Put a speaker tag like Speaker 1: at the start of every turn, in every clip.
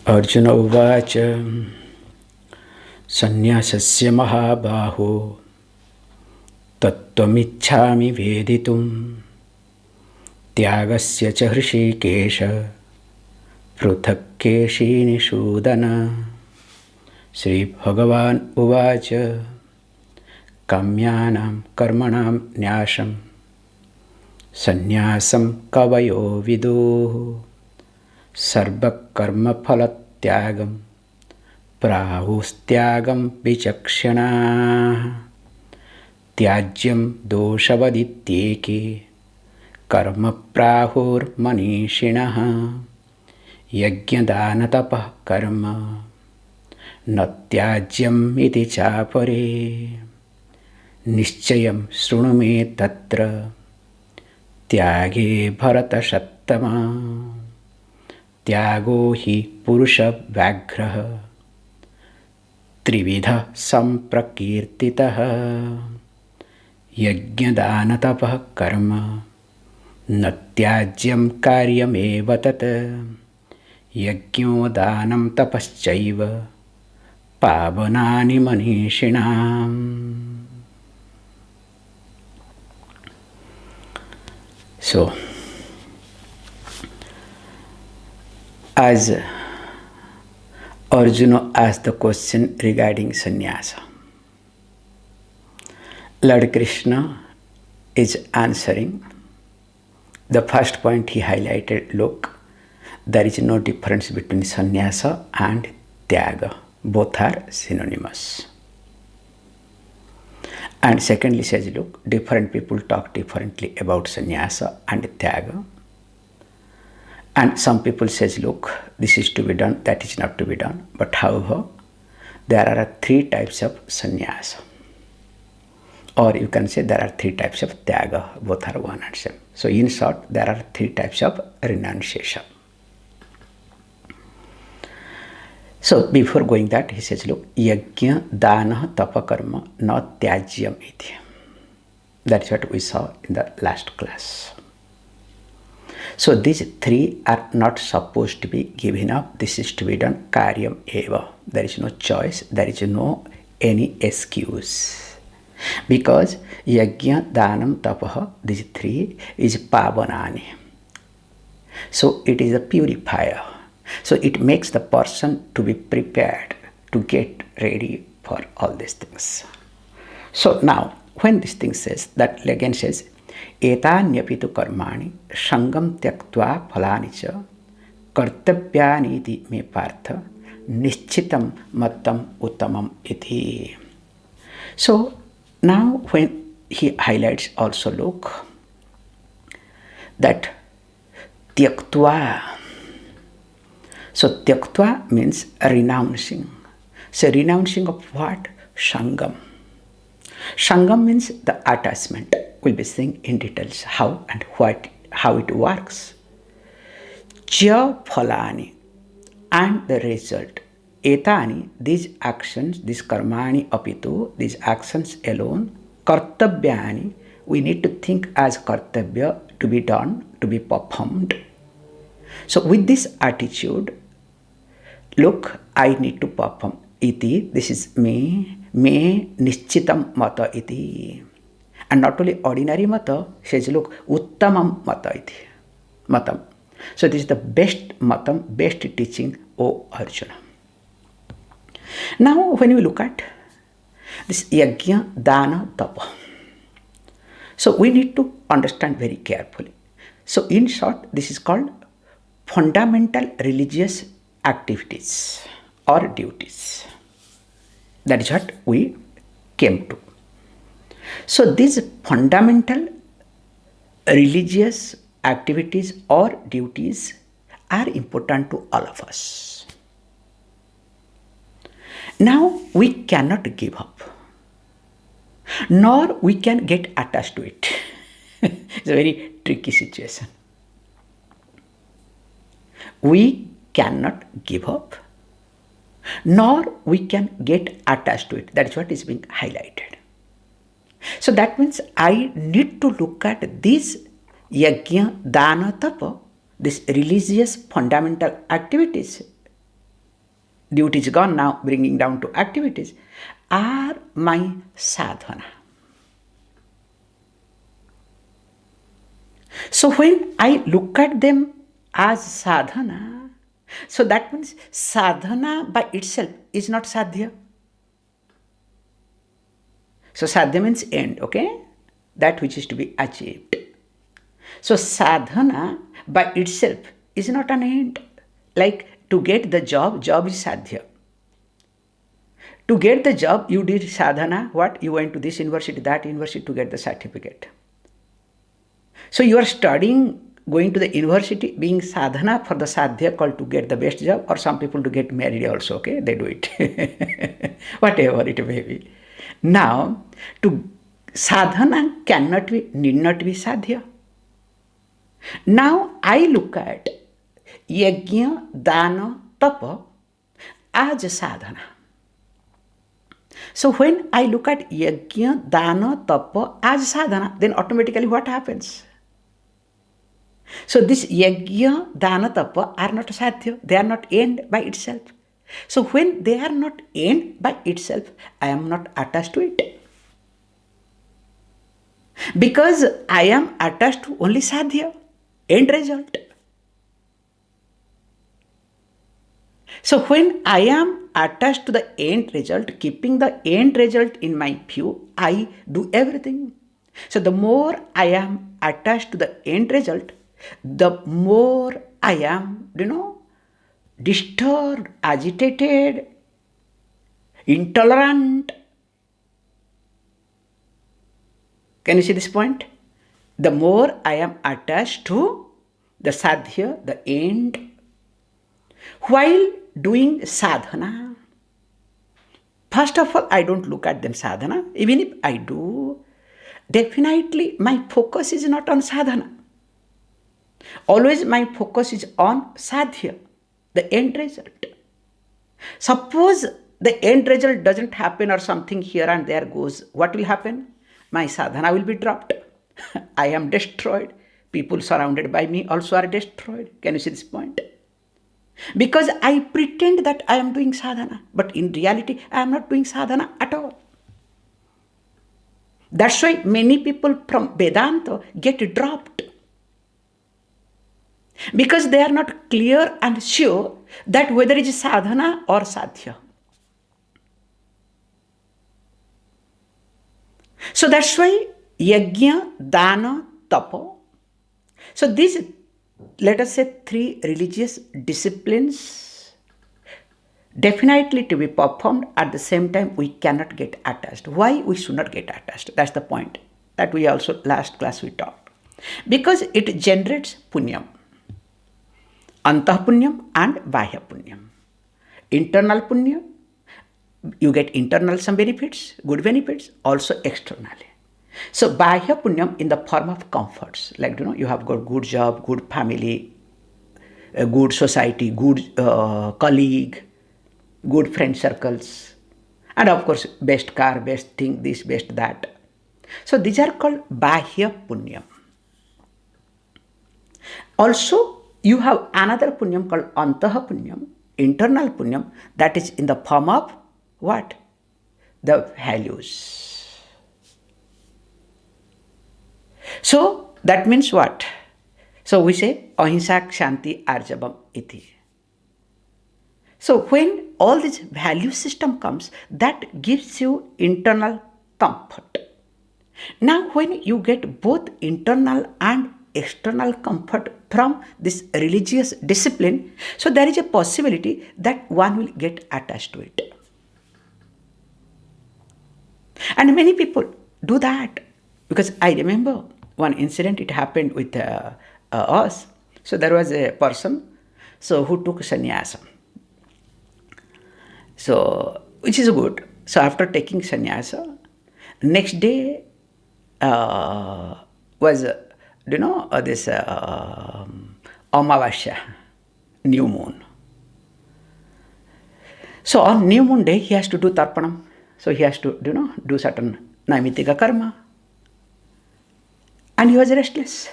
Speaker 1: Arjuna uvacha sannyasasya mahabaho tattvamichhami veditum tyagasya cha hrishikesha pruthakkeshi sudana. Sri Bhagavan uvacha kamyanam karmanam nyasham sannyasam kavayo viduh sarva karma phalatyagam prahustyagam vichakshana tyajyam doshavadityeke karma prahur manishinaha yajñadanatapah karma natyajyam iti chapare nischayam shrunu me tatra tyage bharata sattama tyago hi purusha vyagraha trividha samprakirtitaha yajñadanatapah karma natyajyam karyameva tat yajño danam tapaschaiva pavanani manishinam. So, as Arjuna asked the question regarding sannyasa, Lord Krishna is answering. The first point he highlighted, look, there is no difference between sannyasa and tyaga. Both are synonymous. And secondly says, look, different people talk differently about sannyasa and tyaga. And some people says, look, this is to be done, that is not to be done. But however, there are three types of sannyasa. Or you can say there are three types of tyaga, both are one and same. So in short, there are three types of renunciation. So before going that, he says, look, yajna, dana, tapa, karma, na tyajyam iti. That's what we saw in the last class. So these three are not supposed to be given up. This is to be done karyam eva. There is no choice. There is no any excuse. Because yajna, danam, tapaha, these three is pavanani. So it is a purifier. So it makes the person to be prepared to get ready for all these things. So now, when this thing says, that again says, etanyapitu karmani sangam tyaktva phalani cha kartabhyaniti me partha nishchitam mattam uttamam iti. So now when he highlights also, look, that tyaktva. So tyaktva means renouncing. So renouncing of what? Sangam. Sangam means the attachment. We'll be seeing in details how and how it works. Cha phalani, and the result. Etani, these actions, these karmani apitu, these actions alone, kartabhyani, we need to think as kartabhya, to be done, to be performed. So with this attitude, look, I need to perform iti, this is me nishchitam mata iti. And not only ordinary mata, says, look, uttamam mata iti, matam. So this is the best matam, best teaching, O Arjuna. Now when we look at this yajna, dana, tapa, so we need to understand very carefully. So in short, this is called fundamental religious activities or duties. That is what we came to. So these fundamental religious activities or duties are important to all of us. Now we cannot give up, nor we can get attached to it. It's a very tricky situation. We cannot give up, nor we can get attached to it. That is what is being highlighted. So that means I need to look at this yajna, dana, tapa, these religious fundamental activities duty is gone now, bringing down to activities, are my sadhana. So when I look at them as sadhana, so that means sadhana by itself is not sadhya. So sadhya means end, okay? That which is to be achieved. So sadhana by itself is not an end. Like to get the job is sadhya. To get the job, you did sadhana, what? You went to this university, that university to get the certificate. So you are studying, going to the university, being sadhana for the sadhya called to get the best job, or some people to get married also, okay? They do it. Whatever it may be. Now, to sadhana cannot be, need not be sadhya. Now I look at yajna, dana, tapa as sadhana. So when I look at yajna, dana, tapa as sadhana, then automatically what happens? So this yajna, dana, tapa are not sadhya. They are not end by itself. So when they are not end by itself, I am not attached to it. Because I am attached to only sadhya, end result. So when I am attached to the end result, keeping the end result in my view, I do everything. So the more I am attached to the end result, the more I am, disturbed, agitated, intolerant. Can you see this point? The more I am attached to the sadhya, the end, while doing sadhana, first of all, I don't look at them sadhana. Even if I do, definitely my focus is not on sadhana. Always my focus is on sadhya, the end result. Suppose the end result doesn't happen or something here and there goes, what will happen? My sadhana will be dropped. I am destroyed. People surrounded by me also are destroyed. Can you see this point? Because I pretend that I am doing sadhana, but in reality, I am not doing sadhana at all. That's why many people from Vedanta get dropped. Because they are not clear and sure that whether it is sadhana or sadhya. So that's why yajna, dana, tapa. So these, let us say, three religious disciplines definitely to be performed. At the same time, we cannot get attached. Why we should not get attached? That's the point that we also last class we talked. Because it generates punyam. Antah punyam and bahya punyam. Internal punyam, you get internal some benefits, good benefits, also externally. So bahya punyam in the form of comforts, like you have got good job, good family, a good society, good colleague, good friend circles, and of course best car, best thing, this, best that. So these are called bahya punyam. Also, you have another punyam called antaha punyam, internal punyam, that is in the form of what? The values. So that means what? So we say ahimsa kshanti arjavam iti. So when all this value system comes, that gives you internal comfort. Now when you get both internal and external comfort from this religious discipline, so there is a possibility that one will get attached to it. And many people do that, because I remember one incident, it happened with us. So there was a person who took sannyasa. So, which is good. So after taking sannyasa, next day was, this Amavasya, new moon. So on new moon day, he has to do tarpanam. So he has to, do certain naimitika karma. And he was restless.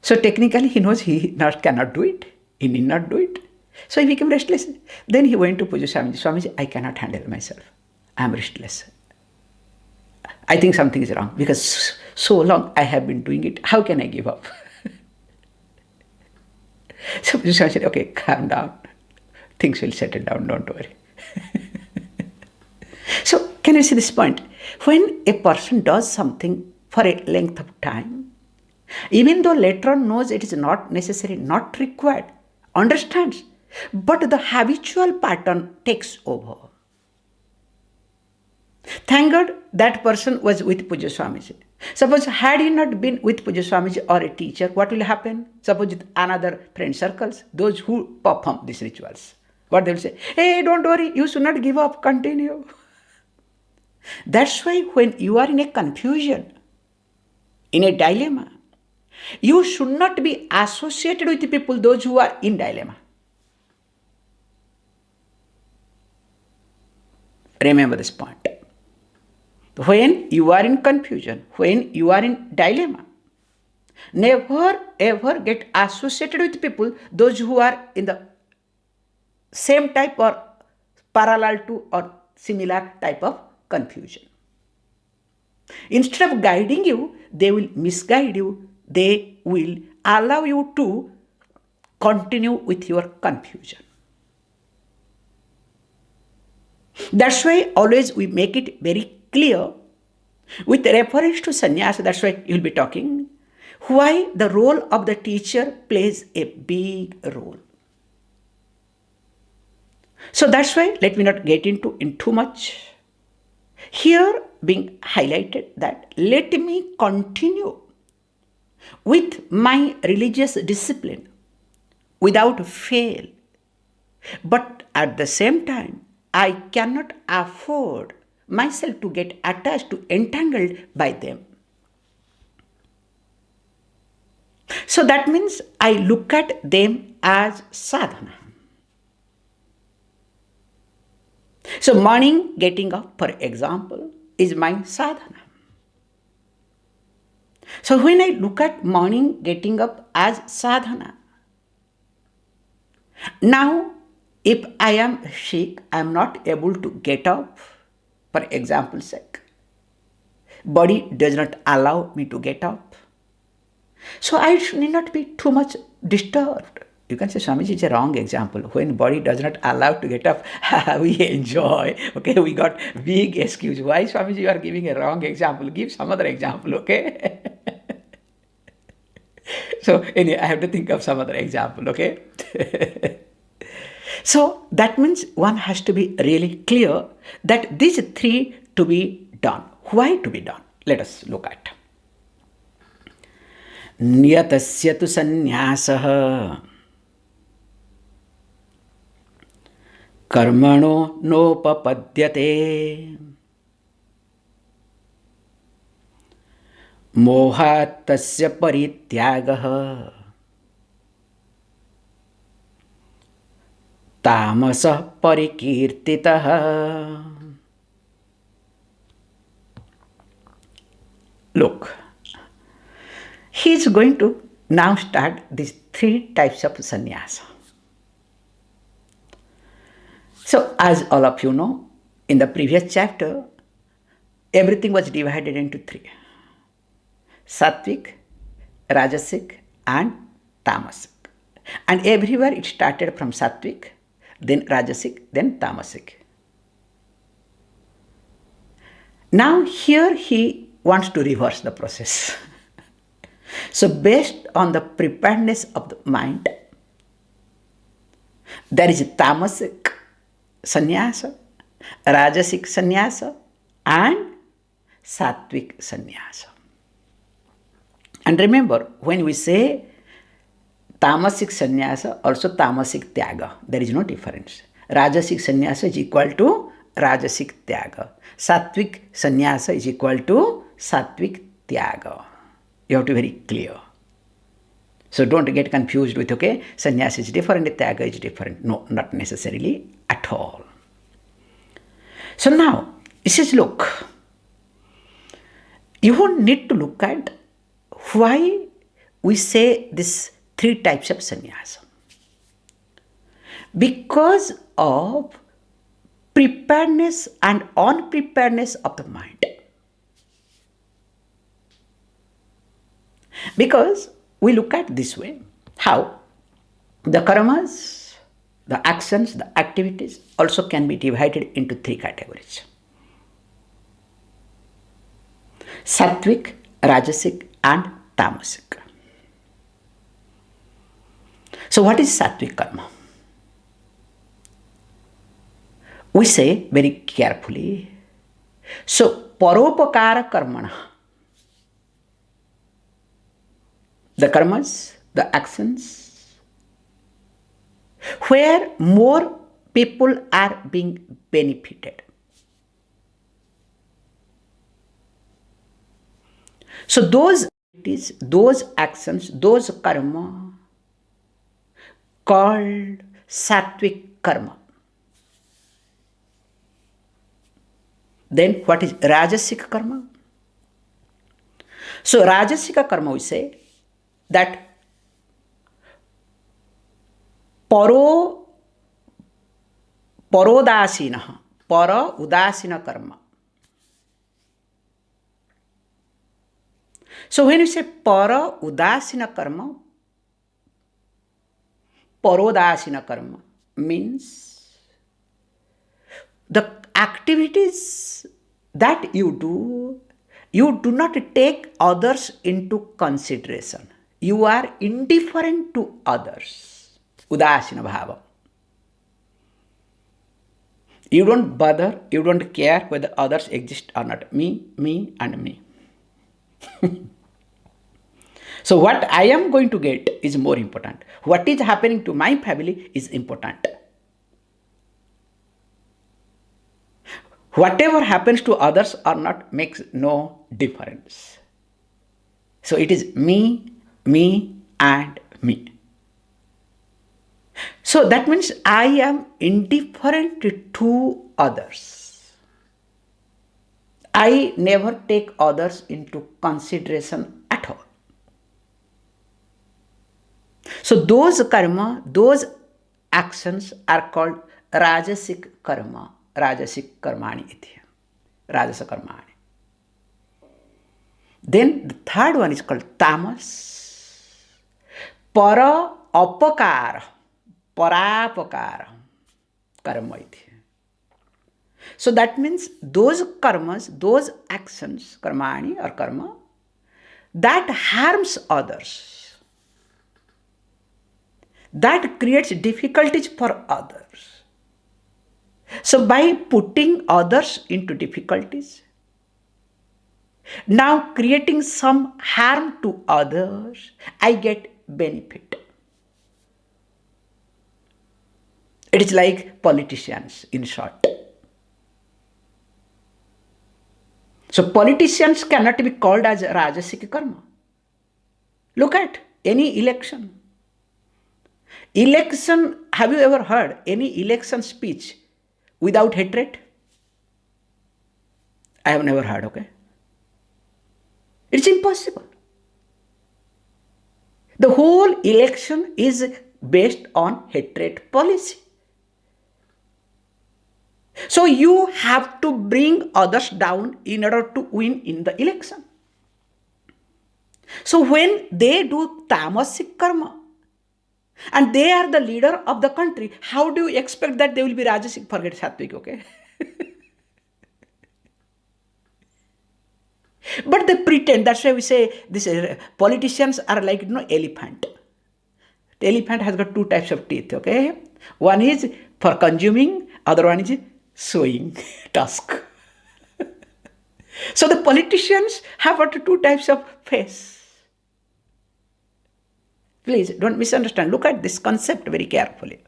Speaker 1: So technically he knows he cannot do it. He need not do it. So he became restless. Then he went to Puja Swamiji. Swamiji, I cannot handle myself. I am restless. I think something is wrong because so long I have been doing it. How can I give up? So Puja Swamiji said, okay, calm down. Things will settle down, don't worry. So can you see this point? When a person does something for a length of time, even though later on knows it is not necessary, not required, understands, but the habitual pattern takes over. Thank God that person was with Puja Swamiji. Suppose had he not been with Puja Swamiji or a teacher, what will happen? Suppose with another friend circles, those who perform these rituals, what they will say, hey, don't worry, you should not give up, continue. That's why when you are in a confusion, in a dilemma, you should not be associated with the people, those who are in dilemma. Remember this point. When you are in confusion, when you are in dilemma, never ever get associated with people, those who are in the same type or parallel to or similar type of confusion. Instead of guiding you, they will misguide you. They will allow you to continue with your confusion. That's why always we make it very clear with reference to sannyasa. That's why you'll be talking why the role of the teacher plays a big role. So that's why let me not get into too much. Here being highlighted that let me continue with my religious discipline without fail, but at the same time I cannot afford myself to get attached, to entangled by them. So that means I look at them as sadhana. So morning getting up, for example, is my sadhana. So when I look at morning getting up as sadhana, now if I am sick, I am not able to get up, for example's sake. Body does not allow me to get up. So I need not be too much disturbed. You can say, Swamiji, it's a wrong example. When body does not allow to get up, we enjoy. Okay, we got big excuse. Why, Swamiji, you are giving a wrong example? Give some other example, okay? So anyway, I have to think of some other example, okay? So that means one has to be really clear that these three to be done. Why to be done? Let us look at. Niyatasya tu sannyasah karmano nopapadyate mohat tasya parityagah tamasah parikirtitah. Look, he is going to now start these three types of sannyasa. So as all of you know, in the previous chapter, everything was divided into three. Sattvic, Rajasic and Tamasic. And everywhere it started from Sattvic, then Rajasic, then Tamasic. Now here he wants to reverse the process. So based on the preparedness of the mind, there is Tamasic sannyasa, Rajasic sannyasa and Sattvic sannyasa. And remember, when we say Tamasic sannyasa, also Tamasic tyaga, there is no difference. Rajasic sannyasa is equal to Rajasic tyaga. Sattvic sannyasa is equal to Sattvic tyaga. You have to be very clear. So don't get confused with, okay, sannyasa is different, tyaga is different. No, not necessarily at all. So now, he says, look, you won't need to look at why we say these three types of sannyasa. Because of preparedness and unpreparedness of the mind. Because we look at this way, how the karmas, the actions, the activities also can be divided into three categories. Sattvic, Rajasic and Tamasic. So what is Sattvic karma? We say very carefully, so paropakara karmana, the karmas, the actions, where more people are being benefited. So those actions, those karma called sattvic karma. Then what is Rajasic karma? So Rajasic karma, we say that parodasina, para udasina karma. So when you say para udasina karma, parodasina karma means the activities that you do not take others into consideration. You are indifferent to others. Udasina bhava. You don't bother, you don't care whether others exist or not. Me, and me. So what I am going to get is more important. What is happening to my family is important. Whatever happens to others or not makes no difference. So it is me, and me. So that means I am indifferent to others. I never take others into consideration at all. So those karma, those actions are called Rajasic karma. Rajasic karmani iti. Rajasa karmani. Then the third one is called tamas. Para apakara. Parapakara. Karma iti. So that means those karmas, those actions, karmani or karma, that harms others. That creates difficulties for others. So by putting others into difficulties, now creating some harm to others, I get benefit. It is like politicians, in short. So politicians cannot be called as Rajasic karma. Look at any election. Have you ever heard any election speech without hatred? I have never heard, okay? It's impossible. The whole election is based on hatred policy. So you have to bring others down in order to win in the election. So when they do tamasic karma, and they are the leader of the country, how do you expect that they will be Rajasic? Forget Sattvic, okay? But they pretend. That's why we say this politicians are like elephant. The elephant has got two types of teeth, okay? One is for consuming, other one is sowing, tusk. So the politicians have got two types of face. Please don't misunderstand. Look at this concept very carefully.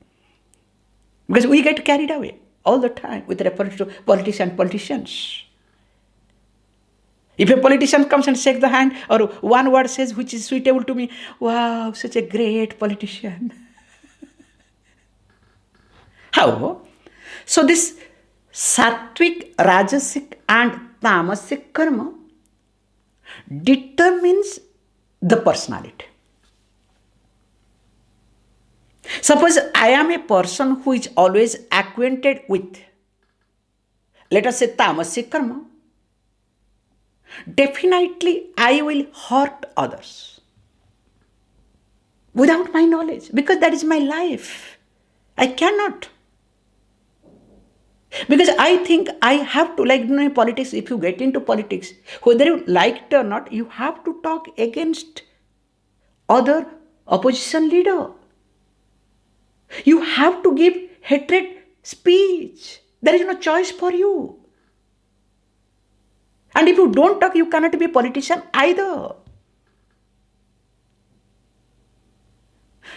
Speaker 1: Because we get carried away all the time with reference to politicians. If a politician comes and shakes the hand or one word says which is suitable to me, wow, such a great politician. How? So this sattvic, rajasic and tamasic karma determines the personality. Suppose I am a person who is always acquainted with, let us say, tamasic karma. Definitely I will hurt others without my knowledge, because that is my life. I cannot. Because I think I have to, like in politics, if you get into politics, whether you like it or not, you have to talk against other opposition leader. You have to give hatred speech. There is no choice for you. And if you don't talk, you cannot be a politician either.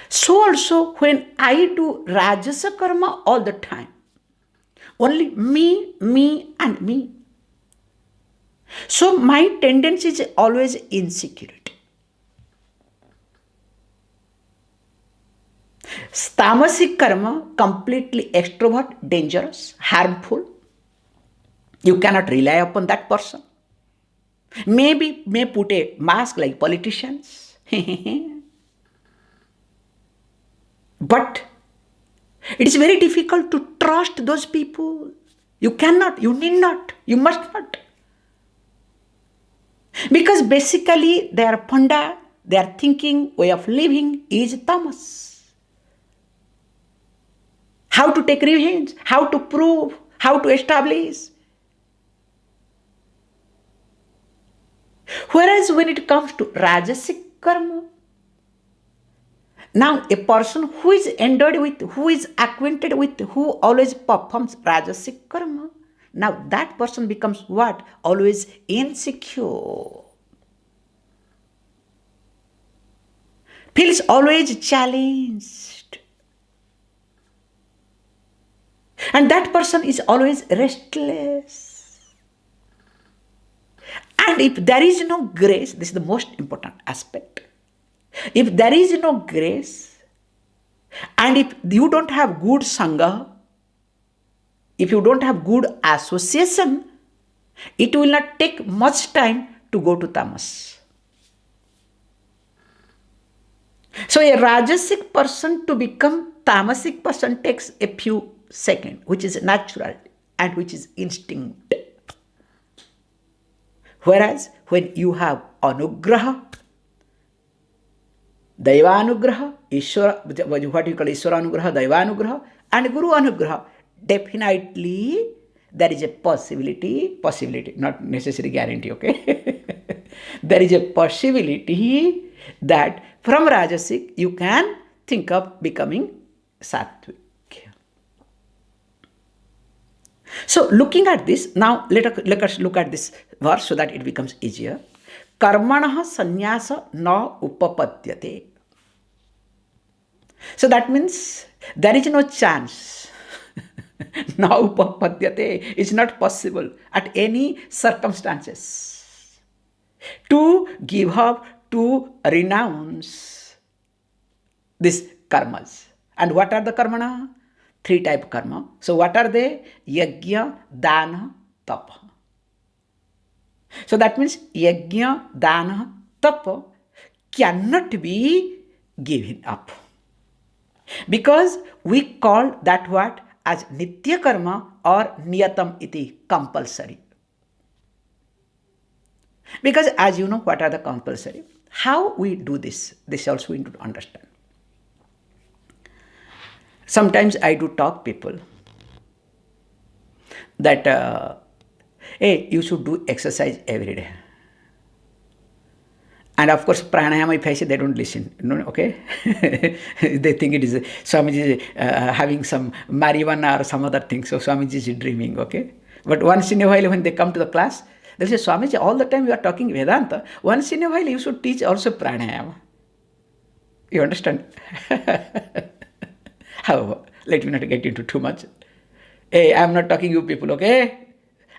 Speaker 1: So also when I do Rajasa karma all the time, only me and me. So my tendency is always insecurity. Tamasic karma, completely extrovert, dangerous, harmful. You cannot rely upon that person. Maybe may put a mask like politicians. But it is very difficult to trust those people. You cannot, you need not, you must not. Because basically their panda, their thinking, way of living is tamas. How to take revenge, how to prove, how to establish. Whereas when it comes to Rajasic karma, now a person who is endowed with, who is acquainted with, who always performs Rajasic karma, now that person becomes what? Always insecure. Feels always challenged. And that person is always restless. And if there is no grace, this is the most important aspect. If there is no grace, and if you don't have good sangha, if you don't have good association, it will not take much time to go to tamas. So a Rajasic person to become Tamasic person takes a few seconds, which is natural and which is instinct. Whereas when you have anugraha, Daivanugraha, Ishwara, what you call Ishwaranugraha, Daivanugraha, and Guru Anugraha, definitely there is a possibility, not necessary guarantee, okay? There is a possibility that from Rajasic you can think of becoming Sattvic. So looking at this, now let us look at this verse so that it becomes easier. Karmanaha sannyasa na upapadyate. So that means there is no chance. Na upapadyate is not possible at any circumstances to give up, to renounce these karmas. And what are the karmana? 3 type karma. So what are they? Yajna, dana, tapa. So that means yajna, dana, tapa cannot be given up. Because we call that what? As nitya karma or niyatam iti, compulsory. Because as you know, what are the compulsory? How we do this? This also we need to understand. Sometimes I do talk people that, hey, you should do exercise every day. And of course, pranayama, if I say, they don't listen. No, okay? They think it is Swamiji having some marijuana or some other thing. So Swamiji is dreaming, okay? But once in a while, when they come to the class, they say, Swamiji, all the time you are talking Vedanta. Once in a while, you should teach also pranayama. You understand? However, let me not get into too much. Hey, I am not talking you people, okay?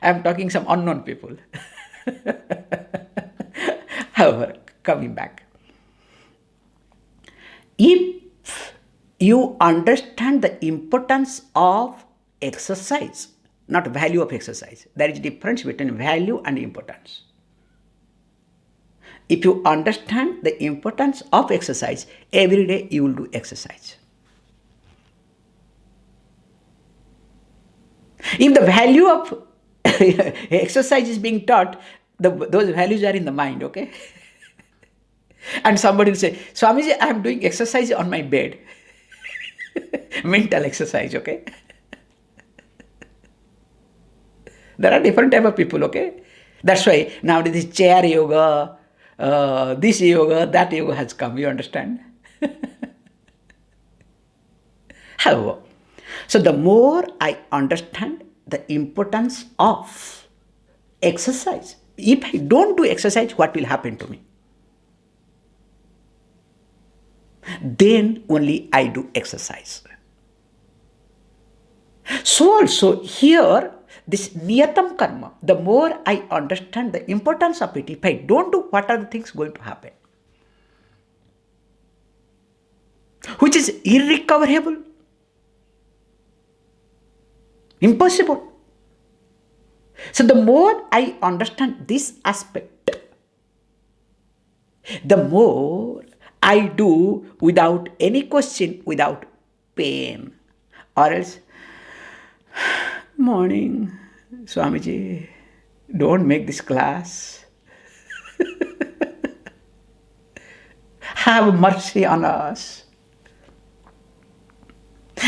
Speaker 1: I am talking some unknown people. However, coming back. If you understand the importance of exercise, not value of exercise, there is a difference between value and importance. If you understand the importance of exercise, every day you will do exercise. If the value of exercise is being taught, those values are in the mind, okay? And somebody will say, Swamiji, I am doing exercise on my bed. Mental exercise, okay? There are different type of people, okay? That's why nowadays this chair yoga, this yoga, that yoga has come, you understand? However, so the more I understand the importance of exercise, if I don't do exercise, what will happen to me? Then only I do exercise. So also here, this niyatam karma, the more I understand the importance of it, if I don't do, what are the things going to happen? Which is irrecoverable. Impossible. So the more I understand this aspect, the more I do without any question, without pain. Or else, morning, Swamiji, don't make this class. Have mercy on us.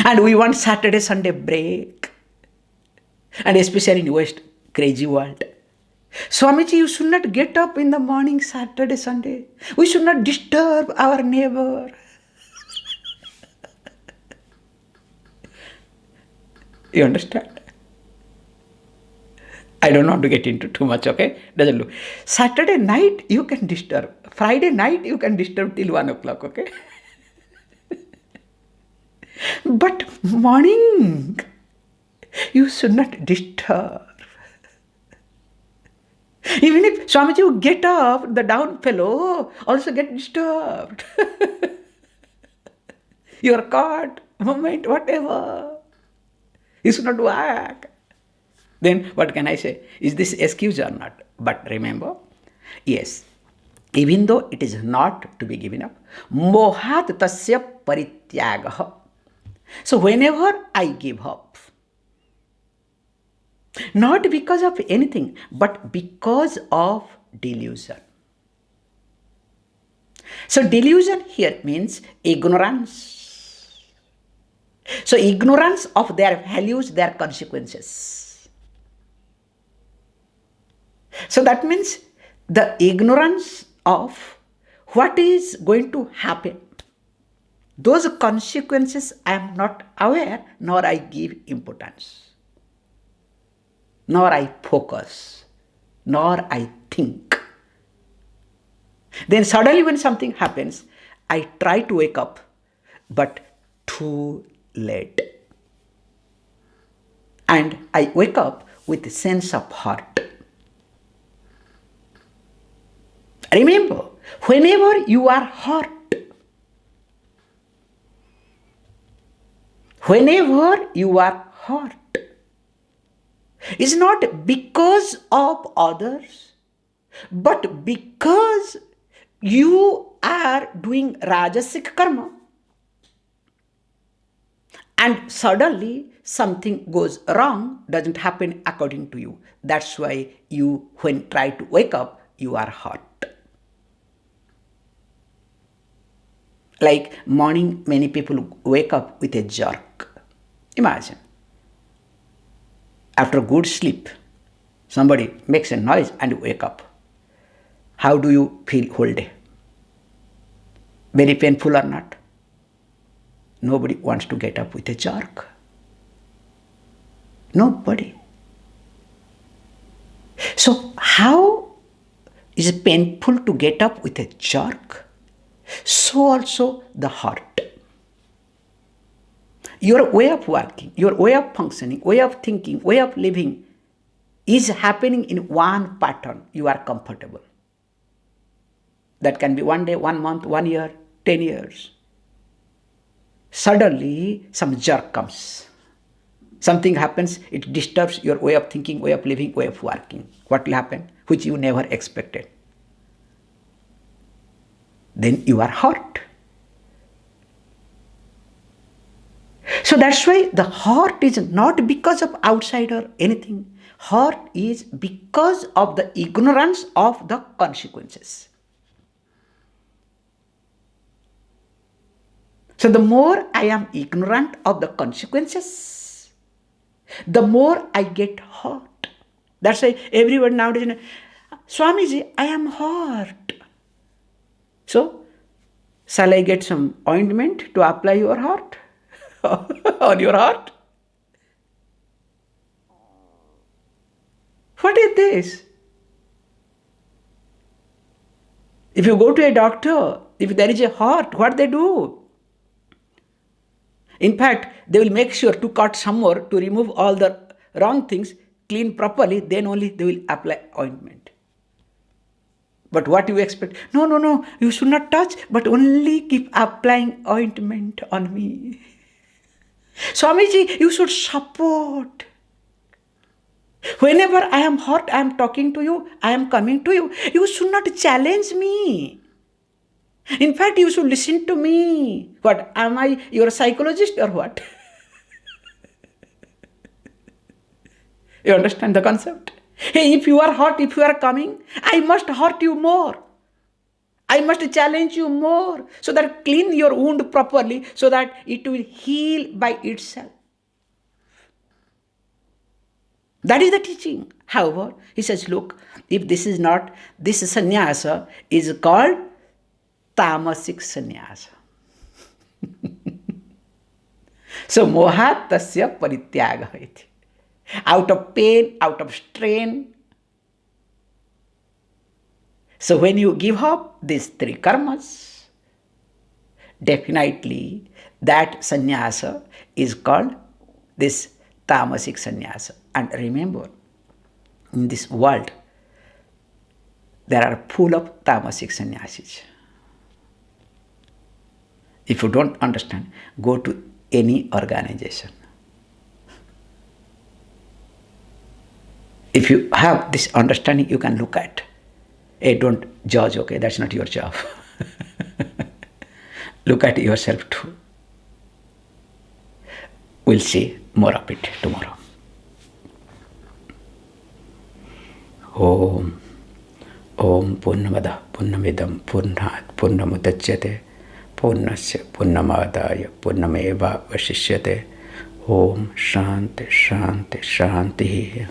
Speaker 1: And we want Saturday, Sunday break. And especially in West, crazy world. Swamiji, you should not get up in the morning, Saturday, Sunday. We should not disturb our neighbor. You understand? I don't want to get into too much, okay? Doesn't look. Saturday night, you can disturb. Friday night, you can disturb till 1 o'clock, okay? But morning, you should not disturb. Even if Swamiji you get up, the down fellow also get disturbed. You are caught, moment, whatever. You should not work. Then what can I say? Is this excuse or not? But remember, yes, even though it is not to be given up, mohat tasya parityagaha. So whenever I give up, not because of anything, but because of delusion. So delusion here means ignorance. So ignorance of their values, their consequences. So that means the ignorance of what is going to happen. Those consequences I am not aware, nor I give importance. Nor I focus, nor I think. Then suddenly when something happens, I try to wake up, but too late. And I wake up with a sense of heart. Remember, whenever you are hurt, it's not because of others, but because you are doing Rajasic karma. And suddenly something goes wrong, doesn't happen according to you. That's why you, when try to wake up, you are hurt. Like morning, many people wake up with a jerk. Imagine. After good sleep, somebody makes a noise and you wake up. How do you feel whole day? Very painful or not? Nobody wants to get up with a jerk. Nobody. So how is it painful to get up with a jerk? So also the heart. Your way of working, your way of functioning, way of thinking, way of living is happening in one pattern. You are comfortable. That can be 1 day, 1 month, 1 year, 10 years. Suddenly, some jerk comes. Something happens, it disturbs your way of thinking, way of living, way of working. What will happen? Which you never expected. Then you are hurt. So that's why the heart is not because of outside or anything. Heart is because of the ignorance of the consequences. So the more I am ignorant of the consequences, the more I get hurt. That's why everyone nowadays, Swamiji, I am hurt. So, shall I get some ointment to apply your heart? On your heart? What is this? If you go to a doctor, if there is a heart, what they do? In fact, they will make sure to cut some more to remove all the wrong things, clean properly, then only they will apply ointment. But what do you expect? No, you should not touch, but only keep applying ointment on me. Swamiji, you should support. Whenever I am hurt, I am talking to you, I am coming to you. You should not challenge me. In fact, you should listen to me. What, am I your psychologist or what? You understand the concept? Hey, if you are hurt, if you are coming, I must hurt you more. I must challenge you more so that clean your wound properly so that it will heal by itself. That is the teaching. However, he says, look, if this is not, this sannyasa is called Tamasic sannyasa. So, mohat tasya parityaga iti. Out of pain, out of strain. So, when you give up these three karmas, definitely that sannyasa is called this Tamasic sannyasa. And remember, in this world, there are full of Tamasic sannyasis. If you don't understand, go to any organization. If you have this understanding, you can look at. Hey, don't judge, okay? That's not your job. Look at yourself too. We'll see more of it tomorrow. Om Purnamada Purnamidam Purnat Purnamudachyate Purnasya Purnamadaya Purnameva Vashishyate. Om Shanti Shanti Shanti.